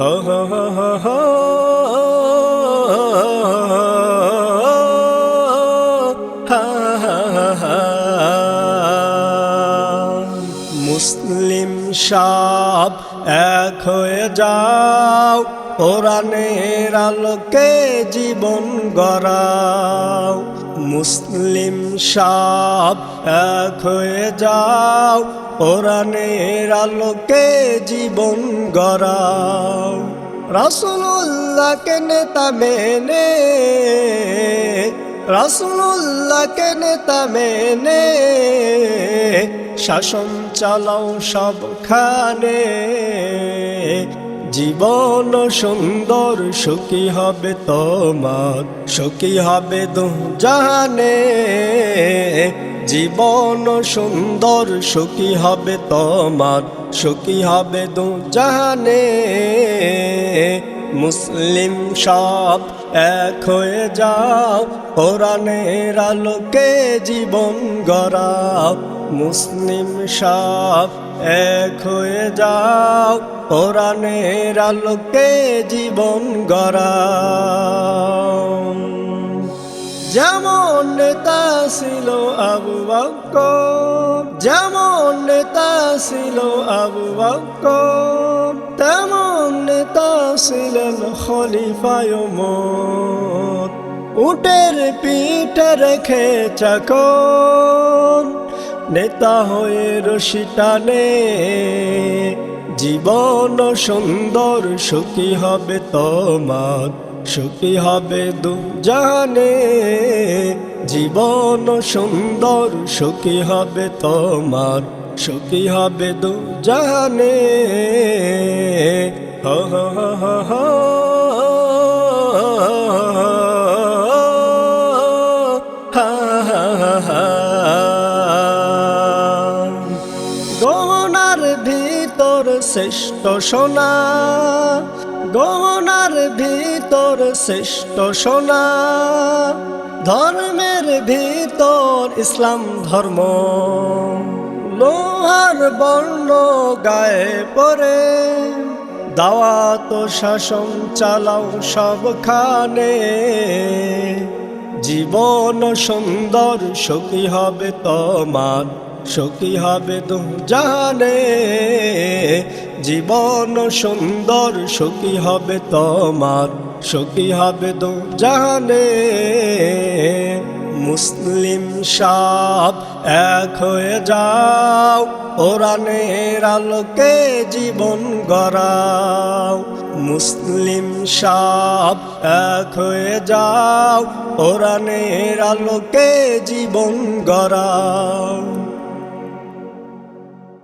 হো হো হো হো হো হা হা হা। মুসলিম সব এক হয়ে যাও, কোরআনের আলোকে জীবন গড়াও। মুসলিম সব এক হয়ে যাও, কোরআনের আলোকে জীবন গড়াও। রাসূলুল্লাহকে নেতা মেনে, রাসূলুল্লাহকে নেতা মেনে শাসন চালাও সবখানে। জীবন সুন্দর সুখী হবে তোমার, সুখী হবে দুজাহানে। জীবন সুন্দর সুখী হবে তোমার, সুখী হবে দুজাহানে। মুসলিম সব এক হয়ে যাও, কোরআনের আলোকে জীবন গড়াও। মুসলিম সব এক হয়ে যাও, কোরআনের আলোকে জীবন গড়াও। যেমন নেতা ছিল আবু বকর, যেমন নেতা ছিল আবু বকর, তেমন নেতা ছিলেন খলিফায়ে ওমর। উটের পিঠে রেখে চাকর, নেতা হয়ে রশি টানে। জীবন সুন্দর সুখী হবে তোমার, সুখী হবে দুজাহানে। জীবন সুন্দর সুখী হবে তোমার, সুখী হবে দুজাহানে। হো হো হো হো হা হা হা। গহনার ভিতর শ্রেষ্ঠ সোনা, গহনার ভিতর শ্রেষ্ঠ সোনা। ধর্মের ভিতর ইসলাম ধর্ম, লোহার বর্ণ গায়ে পরে। দাওয়াত শাসন চালাও সবখানে। জীবন সুন্দর সুখী হবে তোমার, সুখী হবে দুজাহানে। জীবন সুন্দর সুখী হবে তোমার, সুখী হবে দুজাহানে। মুসলিম সব এক হয়ে যাও, কোরআনের আলোকে জীবন গড়াও। মুসলিম সব এক হয়ে যাও, কোরআনের আলোকে জীবন গড়াও।